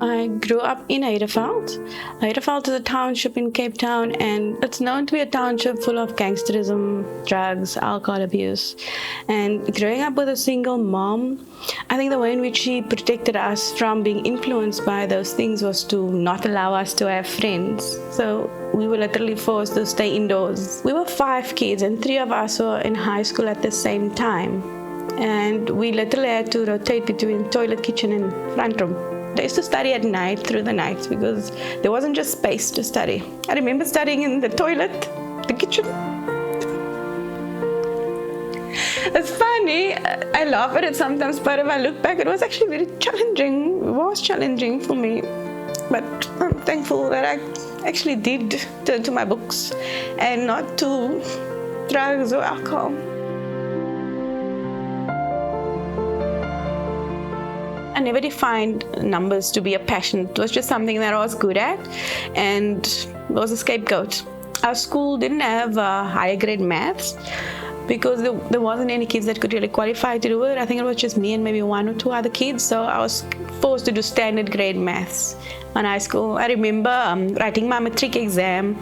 I grew up in Heideveld. Heideveld is a township in Cape Town, and it's known to be a township full of gangsterism, drugs, alcohol abuse. And growing up with a single mom, I think the way in which she protected us from being influenced by those things was to not allow us to have friends. So we were literally forced to stay indoors. We were 5 kids, and 3 of us were in high school at the same time. And we literally had to rotate between toilet, kitchen, and front room. I used to study at night, through the nights, because there wasn't just space to study. I remember studying in the toilet, the kitchen. It's funny, I laugh at it sometimes, but if I look back, it was actually very challenging. It was challenging for me. But I'm thankful that I actually did turn to my books and not to drugs or alcohol. I never defined numbers to be a passion. It was just something that I was good at, and it was a scapegoat. Our school didn't have higher grade maths because there wasn't any kids that could really qualify to do it. I think it was just me and maybe 1 or 2 other kids, so I was forced to do standard grade maths in high school. I remember writing my matric exam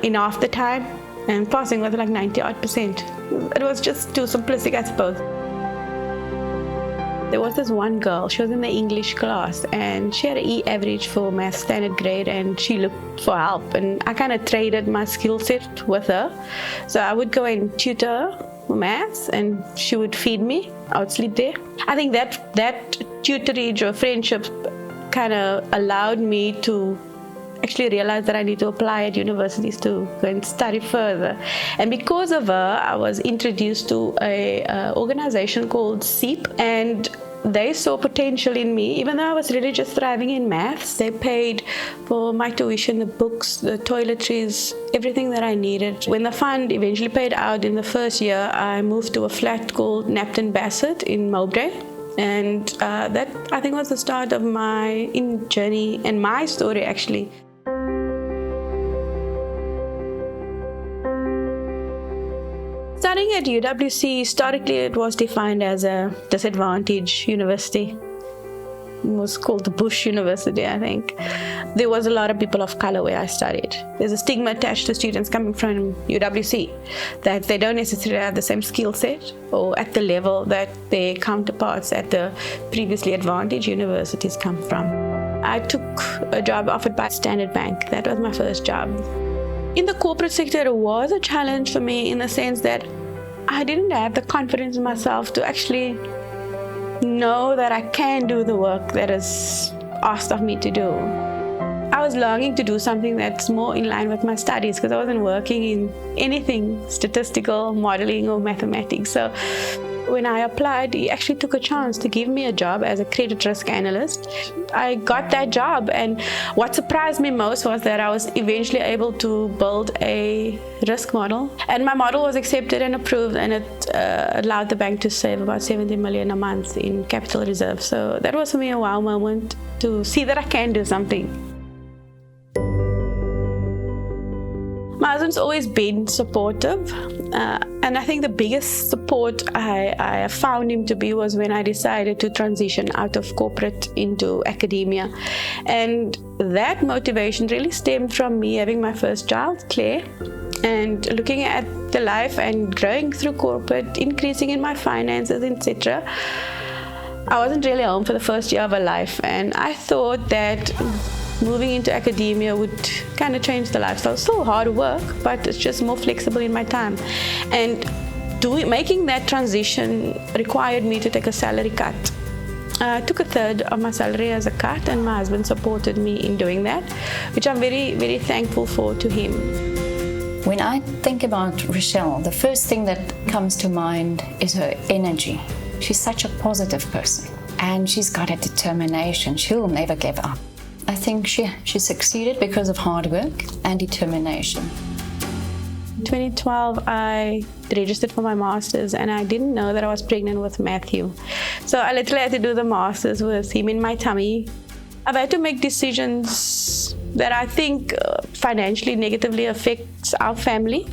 in half the time and passing with like 90-odd%. It was just too simplistic, I suppose. There was this one girl, she was in the English class, and she had an E average for math standard grade, and she looked for help, and I kind of traded my skill set with her. So I would go and tutor her for maths, and she would feed me. I would sleep there. I think that tutorage or friendship kind of allowed me to actually realize that I need to apply at universities to go and study further. And because of her, I was introduced to a organization called SEEP, and they saw potential in me. Even though I was really just thriving in maths, they paid for my tuition, the books, the toiletries, everything that I needed. When the fund eventually paid out in the first year, I moved to a flat called Napton Bassett in Mowbray. And that, I think, was the start of my journey and my story, actually. Studying at UWC, historically it was defined as a disadvantaged university. It was called the Bush University, I think. There was a lot of people of color where I studied. There's a stigma attached to students coming from UWC that they don't necessarily have the same skill set or at the level that their counterparts at the previously advantaged universities come from. I took a job offered by Standard Bank. That was my first job. In the corporate sector, it was a challenge for me in the sense that I didn't have the confidence in myself to actually know that I can do the work that is asked of me to do. I was longing to do something that's more in line with my studies because I wasn't working in anything statistical, modeling, or mathematics. So when I applied, he actually took a chance to give me a job as a credit risk analyst. I got that job, and what surprised me most was that I was eventually able to build a risk model. And my model was accepted and approved, and it allowed the bank to save about 70 million a month in capital reserve. So that was for me a wow moment to see that I can do something. My husband's always been supportive, and I think the biggest support I found him to be was when I decided to transition out of corporate into academia. And that motivation really stemmed from me having my first child, Claire, and looking at the life and growing through corporate, increasing in my finances, etc. I wasn't really home for the first year of her life, and I thought that moving into academia would kind of change the lifestyle. Still hard work, but it's just more flexible in my time. And making that transition required me to take a salary cut. I took 1/3 of my salary as a cut, and my husband supported me in doing that, which I'm very, very thankful for to him. When I think about Rechelle, the first thing that comes to mind is her energy. She's such a positive person, and she's got a determination. She'll never give up. I think she succeeded because of hard work and determination. In 2012, I registered for my master's, and I didn't know that I was pregnant with Matthew. So I literally had to do the master's with him in my tummy. I've had to make decisions that I think financially negatively affects our family,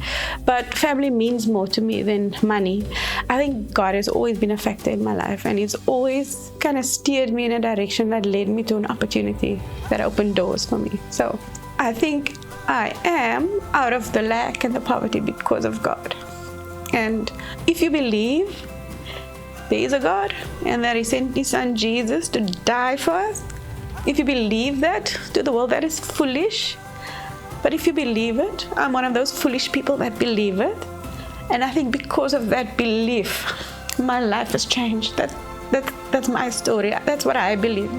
but family means more to me than money. I think God has always been a factor in my life, and He's always kind of steered me in a direction that led me to an opportunity that opened doors for me. So I think I am out of the lack and the poverty because of God. And if you believe there is a God and that He sent His Son Jesus to die for us, if you believe that to the world, that is foolish. But if you believe it, I'm one of those foolish people that believe it. And I think because of that belief, my life has changed. That's my story. That's what I believe.